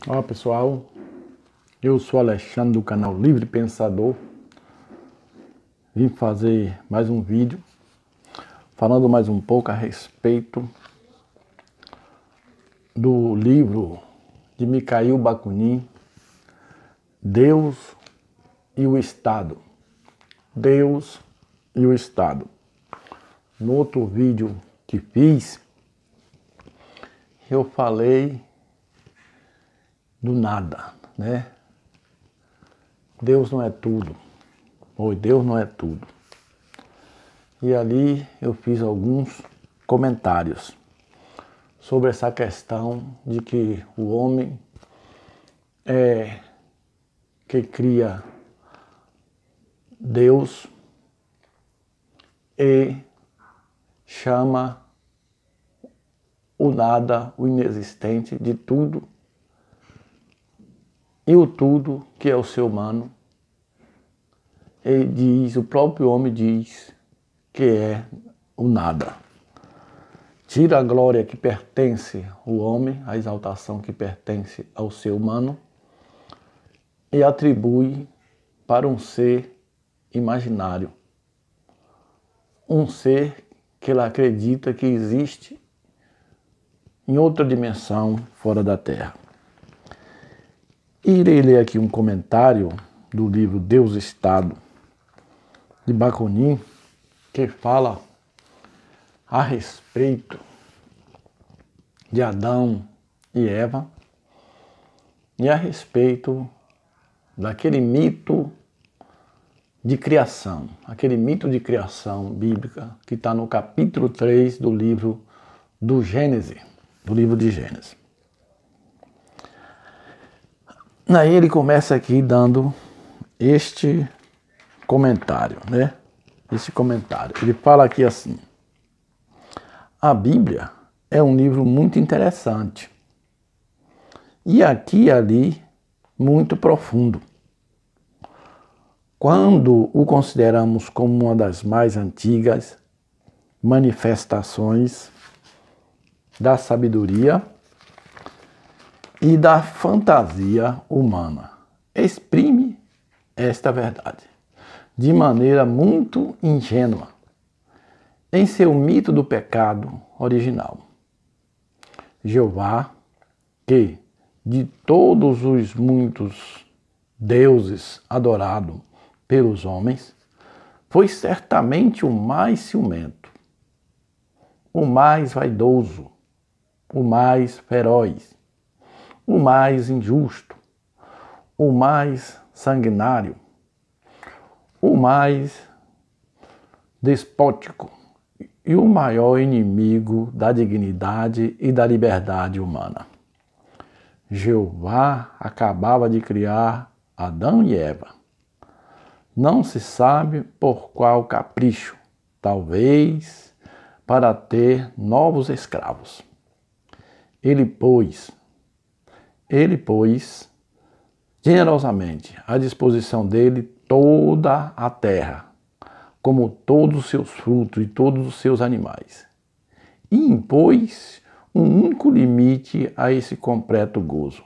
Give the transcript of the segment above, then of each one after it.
Olá pessoal, eu sou Alexandre do canal Livre Pensador. Vim fazer mais um vídeo falando mais um pouco a respeito do livro de Mikhail Bakunin, Deus e o Estado. Deus e o Estado. No outro vídeo que fiz, eu falei do nada, né? Deus não é tudo. Ou Deus não é tudo. E ali eu fiz alguns comentários sobre essa questão de que o homem é que cria Deus e chama o nada, o inexistente de tudo, e o tudo que é o ser humano, ele diz, o próprio homem diz que é o nada. Tira a glória que pertence ao homem, a exaltação que pertence ao ser humano, e atribui para um ser imaginário, um ser que ele acredita que existe em outra dimensão fora da Terra. Irei ler aqui um comentário do livro Deus e Estado, de Bakunin, que fala a respeito de Adão e Eva e a respeito daquele mito de criação, aquele mito de criação bíblica que está no capítulo 3 do livro do Gênesis, do livro de Gênesis. Aí ele começa aqui dando este comentário, né? Esse comentário. Ele fala aqui assim: a Bíblia é um livro muito interessante e aqui e ali muito profundo. Quando o consideramos como uma das mais antigas manifestações da sabedoria e da fantasia humana, exprime esta verdade de maneira muito ingênua em seu mito do pecado original. Jeová, que de todos os muitos deuses adorados pelos homens, foi certamente o mais ciumento, o mais vaidoso, o mais feroz, o mais injusto, o mais sanguinário, o mais despótico e o maior inimigo da dignidade e da liberdade humana. Jeová acabava de criar Adão e Eva. Não se sabe por qual capricho, talvez para ter novos escravos. Ele pôs generosamente à disposição dele toda a terra, como todos os seus frutos e todos os seus animais, e impôs um único limite a esse completo gozo.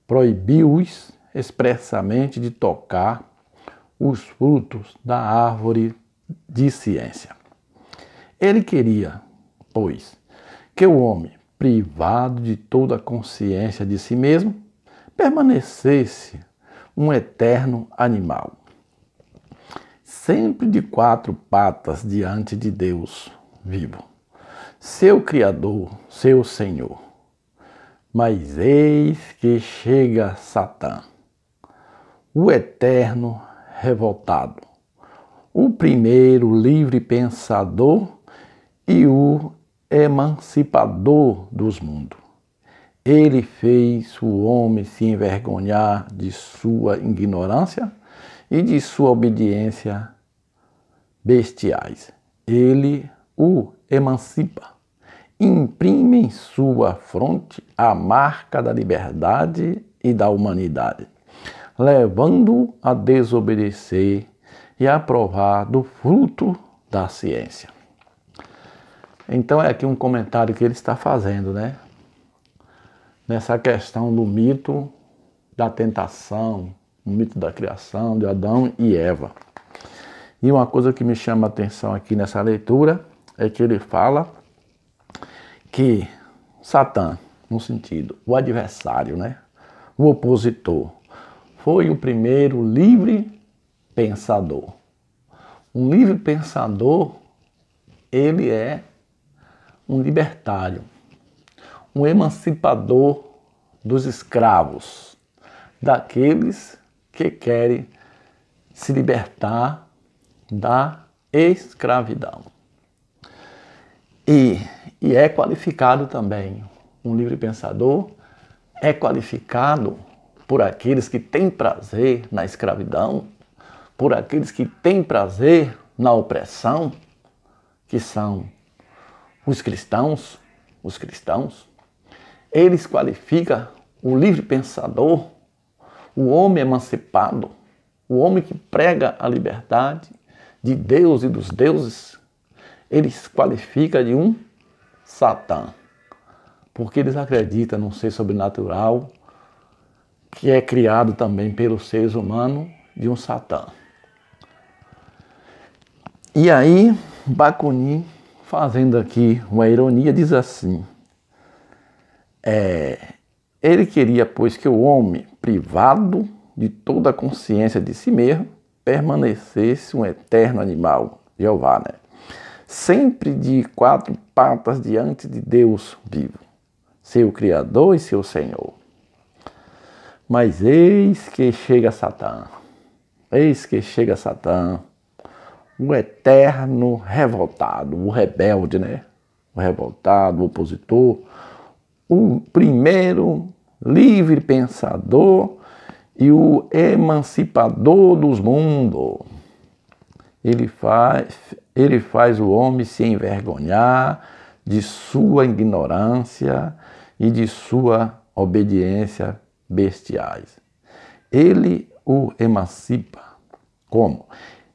Proibiu-os expressamente de tocar os frutos da árvore de ciência. Ele queria, pois, que o homem, privado de toda a consciência de si mesmo, permanecesse um eterno animal, sempre de quatro patas diante de Deus vivo, seu Criador, seu Senhor. Mas eis que chega Satã, o eterno revoltado, o primeiro livre pensador e o emancipador dos mundos. Ele fez o homem se envergonhar de sua ignorância e de sua obediência bestiais. Ele o emancipa, imprime em sua fronte a marca da liberdade e da humanidade, levando-o a desobedecer e a provar do fruto da ciência. Então é aqui um comentário que ele está fazendo, né? nessa questão do mito da tentação, o mito da criação de Adão e Eva. E uma coisa que me chama a atenção aqui nessa leitura é que ele fala que Satã, no sentido, o adversário, né? O opositor, foi o primeiro livre pensador. Um livre pensador, ele é um libertário, um emancipador dos escravos, daqueles que querem se libertar da escravidão. E é qualificado também, um livre pensador é qualificado por aqueles que têm prazer na escravidão, por aqueles que têm prazer na opressão, que são os cristãos. Eles qualificam o livre pensador, o homem emancipado, o homem que prega a liberdade de Deus e dos deuses. Eles qualificam de um Satã, porque eles acreditam num ser sobrenatural que é criado também pelos seres humanos, de um Satã. E aí, Bakunin, fazendo aqui uma ironia, diz assim: ele queria, pois, que o homem, privado de toda a consciência de si mesmo, permanecesse um eterno animal, Jeová, né? Sempre de quatro patas diante de Deus vivo, seu Criador e seu Senhor. Mas eis que chega Satã, o eterno revoltado, o rebelde, né? O revoltado, o opositor, o primeiro livre pensador e o emancipador dos mundos. Ele faz o homem se envergonhar de sua ignorância e de sua obediência bestiais. Ele o emancipa. Como?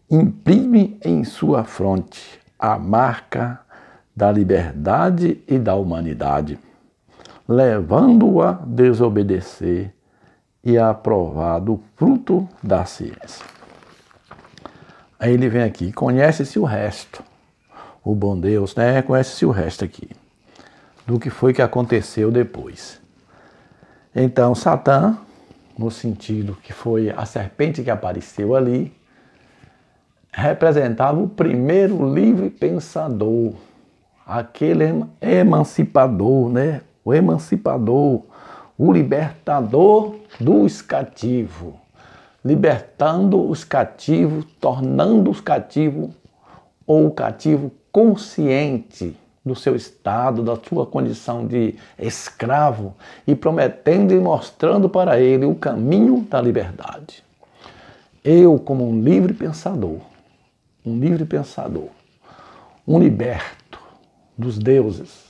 Imprime em sua fronte a marca da liberdade e da humanidade, levando-o a desobedecer e a provar do fruto da ciência. Aí ele vem aqui, conhece-se o resto. O bom Deus, né? Conhece-se o resto aqui, do que foi que aconteceu depois. Então, Satã, no sentido que foi a serpente que apareceu ali, representava o primeiro livre pensador, aquele emancipador, né? O emancipador, o libertador dos cativos, libertando os cativos, tornando os cativos, ou o cativo consciente do seu estado, da sua condição de escravo, e prometendo e mostrando para ele o caminho da liberdade. Eu, como um livre pensador, um liberto dos deuses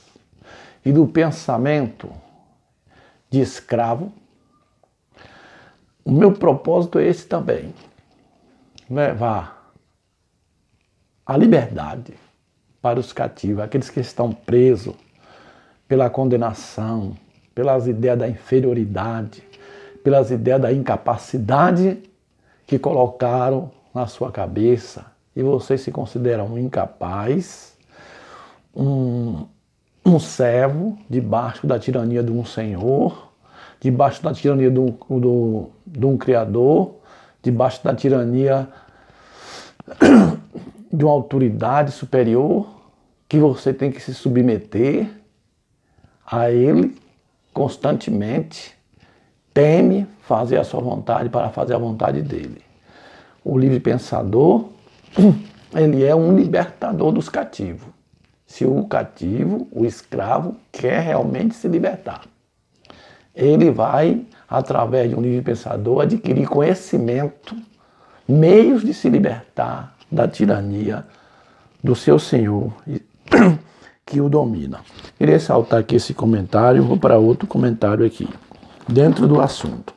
e do pensamento de escravo, o meu propósito é esse também: levar a liberdade para os cativos, aqueles que estão presos pela condenação, pelas ideias da inferioridade, pelas ideias da incapacidade que colocaram na sua cabeça, e você se considera um incapaz, um servo debaixo da tirania de um senhor, debaixo da tirania de um criador, debaixo da tirania de uma autoridade superior, que você tem que se submeter a ele constantemente, teme fazer a sua vontade para fazer a vontade dele. O livre pensador, ele é um libertador dos cativos. Se o cativo, o escravo, quer realmente se libertar, ele vai, através de um livre pensador, adquirir conhecimento, meios de se libertar da tirania do seu senhor que o domina. Queria ressaltar aqui esse comentário, vou para outro comentário aqui, dentro do assunto.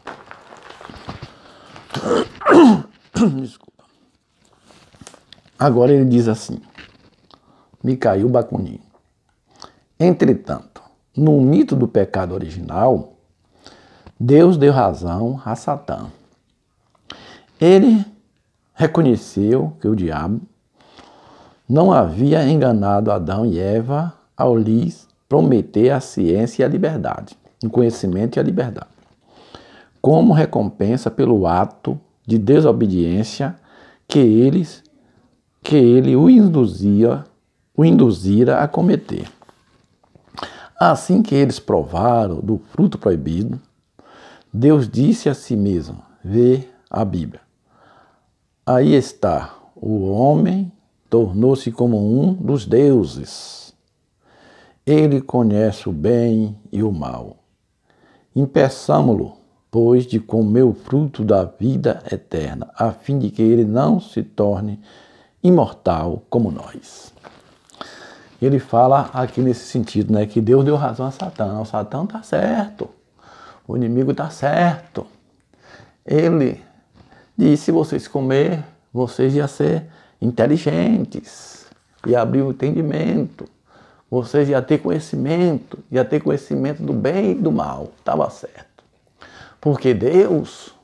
Desculpa. Agora ele diz assim, Mikhail Bakunin: entretanto, no mito do pecado original, Deus deu razão a Satã. Ele reconheceu que o diabo não havia enganado Adão e Eva ao lhes prometer a ciência e a liberdade, o conhecimento e a liberdade, como recompensa pelo ato de desobediência que ele o induzira a cometer. Assim que eles provaram do fruto proibido, Deus disse a si mesmo, vê a Bíblia. Aí está, o homem tornou-se como um dos deuses. Ele conhece o bem e o mal. Impeçamo-lo, pois, de comer o fruto da vida eterna, a fim de que ele não se torne imortal como nós. Ele fala aqui nesse sentido, né, que Deus deu razão a Satã. O Satã está certo, o inimigo está certo. Ele disse, se vocês comer, vocês iam ser inteligentes, ia abrir o entendimento, vocês iam ter conhecimento do bem e do mal. Estava certo. Porque Deus,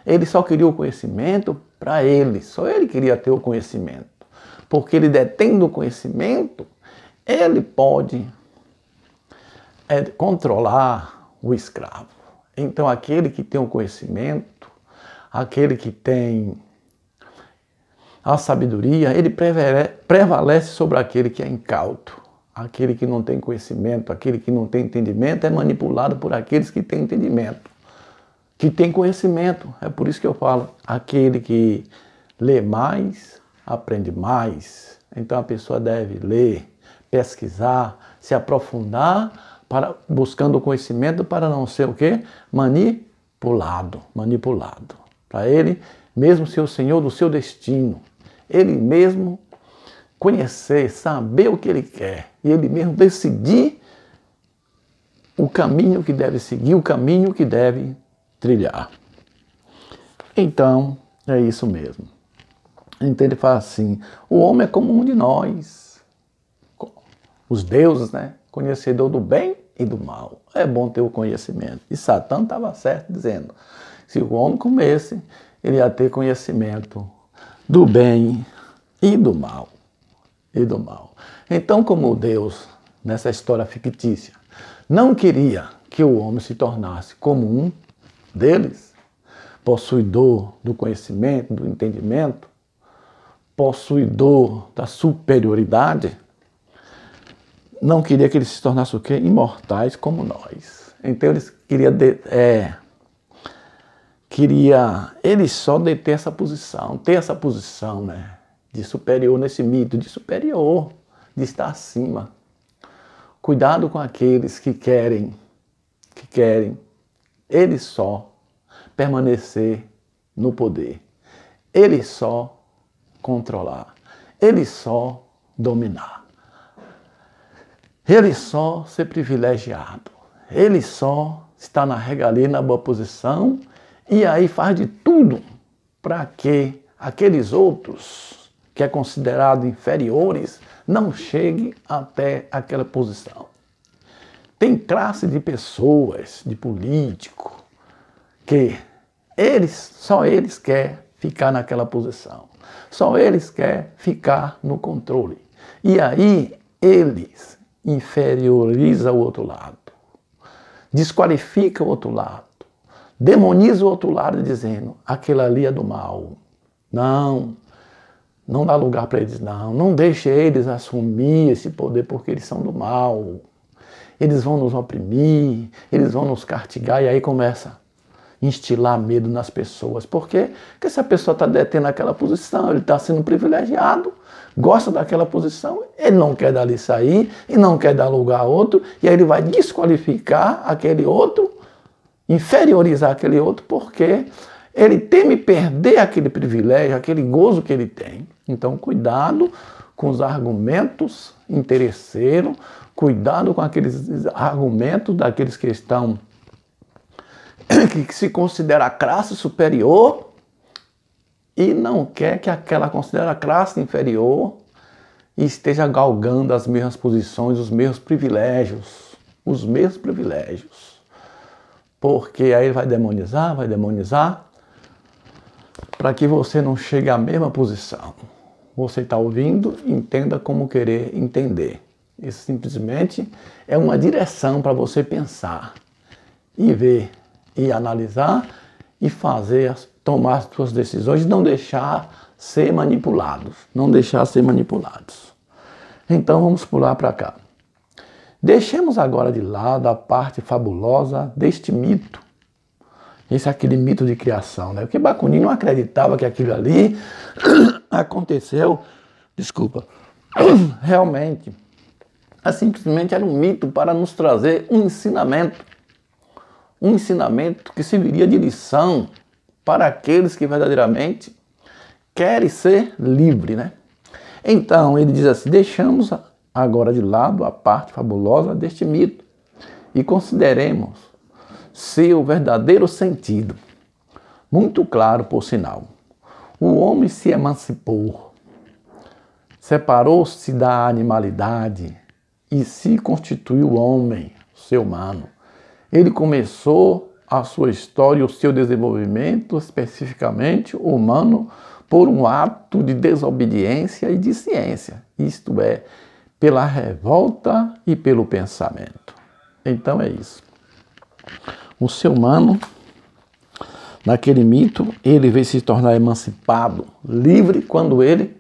ele só queria o conhecimento para ele, só ele queria ter o conhecimento. Porque ele detendo o conhecimento, ele pode controlar o escravo. Então aquele que tem o conhecimento, aquele que tem a sabedoria, ele prevalece sobre aquele que é incauto. Aquele que não tem conhecimento, aquele que não tem entendimento, é manipulado por aqueles que têm entendimento, que têm conhecimento. É por isso que eu falo, aquele que lê mais, aprende mais. Então a pessoa deve ler, pesquisar, se aprofundar, buscando o conhecimento para não ser o quê? Manipulado. Para ele mesmo ser o senhor do seu destino. Ele mesmo conhecer, saber o que ele quer. E ele mesmo decidir o caminho que deve seguir, o caminho que deve trilhar. Então, é isso mesmo. Então ele fala assim, o homem é como um de nós. Os deuses, né? Conhecedor do bem e do mal. É bom ter o conhecimento. E Satã estava certo dizendo, se o homem comesse, ele ia ter conhecimento do bem e do mal. Então, como Deus, nessa história fictícia, não queria que o homem se tornasse como um deles, possuidor do conhecimento, do entendimento, possuidor da superioridade, não queria que eles se tornassem o quê? Imortais como nós. Então eles eles só deter essa posição, ter essa posição, né, de superior, nesse mito de superior, de estar acima. Cuidado com aqueles que querem eles só permanecer no poder, eles só controlar, eles só dominar, ele só ser privilegiado, ele só está na regalia, na boa posição, e aí faz de tudo para que aqueles outros que é considerado inferiores não cheguem até aquela posição. Tem classe de pessoas, de políticos, que só eles querem ficar naquela posição. Só eles querem ficar no controle. E aí eles inferiorizam o outro lado. Desqualifica o outro lado. Demoniza o outro lado dizendo, aquele ali é do mal. Não dá lugar para eles, não deixe eles assumir esse poder porque eles são do mal. Eles vão nos oprimir, eles vão nos castigar e aí começa a instilar medo nas pessoas. Por quê? Porque se a pessoa está detendo aquela posição, ele está sendo privilegiado, gosta daquela posição, ele não quer dali sair e não quer dar lugar a outro e aí ele vai desqualificar aquele outro, inferiorizar aquele outro porque ele teme perder aquele privilégio, aquele gozo que ele tem. Então, cuidado com os argumentos interesseiros, cuidado com aqueles argumentos daqueles que estão, que se considera a classe superior e não quer que aquela considera a classe inferior esteja galgando as mesmas posições, os mesmos privilégios. porque aí ele vai demonizar, para que você não chegue à mesma posição. Você está ouvindo, entenda como querer entender. Isso simplesmente é uma direção para você pensar e ver, e analisar e fazer, tomar as suas decisões e não deixar ser manipulados. Não deixar ser manipulados. Então vamos pular para cá. Deixemos agora de lado a parte fabulosa deste mito. Esse é aquele mito de criação, né? Porque Bakunin não acreditava que aquilo ali aconteceu, realmente. Simplesmente era um mito para nos trazer um ensinamento que serviria de lição para aqueles que verdadeiramente querem ser livres, né? Então ele diz assim: deixamos agora de lado a parte fabulosa deste mito e consideremos seu verdadeiro sentido. Muito claro, por sinal. O homem se emancipou, separou-se da animalidade e se constituiu homem, ser humano. Ele começou a sua história e o seu desenvolvimento, especificamente humano, por um ato de desobediência e de ciência, isto é, pela revolta e pelo pensamento. Então é isso. O ser humano, naquele mito, ele veio se tornar emancipado, livre, quando ele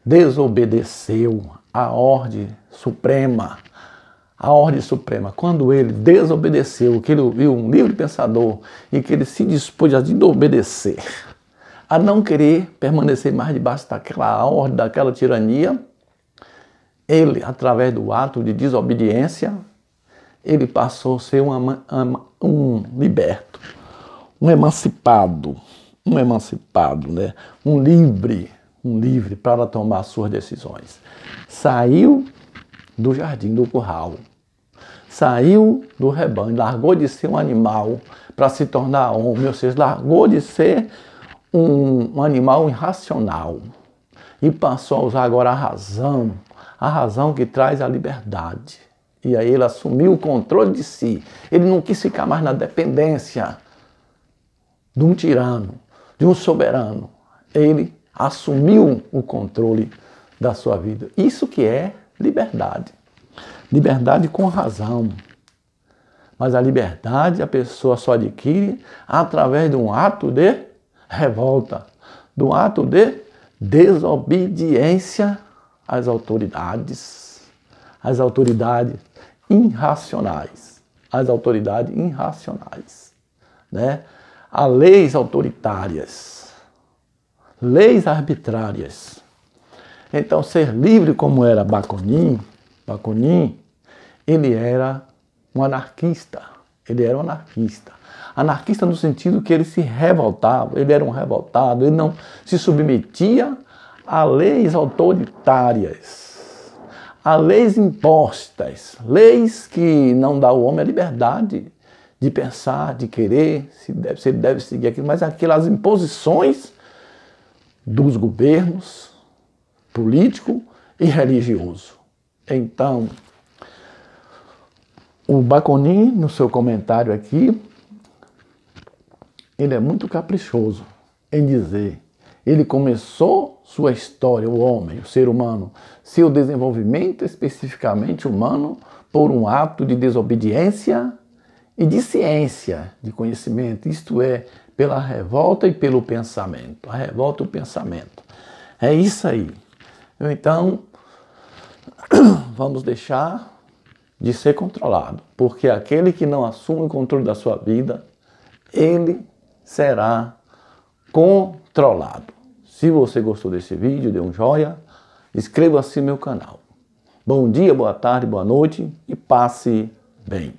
desobedeceu a ordem suprema. A ordem suprema, quando ele desobedeceu, que ele viu um livre pensador e que ele se dispôs a desobedecer, a não querer permanecer mais debaixo daquela ordem, daquela tirania, ele, através do ato de desobediência, ele passou a ser um liberto, um emancipado, né? Um livre para tomar suas decisões. Saiu do jardim, do curral, saiu do rebanho, largou de ser um animal para se tornar homem, ou seja, largou de ser um animal irracional e passou a usar agora a razão que traz a liberdade. E aí ele assumiu o controle de si. Ele não quis ficar mais na dependência de um tirano, de um soberano. Ele assumiu o controle da sua vida. Isso que é liberdade. Liberdade com razão. Mas a liberdade a pessoa só adquire através de um ato de revolta, de um ato de desobediência às autoridades irracionais, né? A leis autoritárias, leis arbitrárias. Então, ser livre como era Bakunin, ele era um anarquista. Anarquista no sentido que ele se revoltava, ele era um revoltado, ele não se submetia a leis autoritárias, a leis impostas, leis que não dão ao homem a liberdade de pensar, de querer, se ele deve seguir aquilo, mas aquelas imposições dos governos político e religioso. Então, o Bakunin, no seu comentário aqui, ele é muito caprichoso em dizer, ele começou sua história, o homem, o ser humano, seu desenvolvimento especificamente humano, por um ato de desobediência e de ciência, de conhecimento, isto é, pela revolta e pelo pensamento. A revolta e o pensamento. É isso aí. Então, vamos deixar de ser controlado, porque aquele que não assume o controle da sua vida, ele será controlado. Se você gostou desse vídeo, dê um joinha, inscreva-se no meu canal. Bom dia, boa tarde, boa noite e passe bem.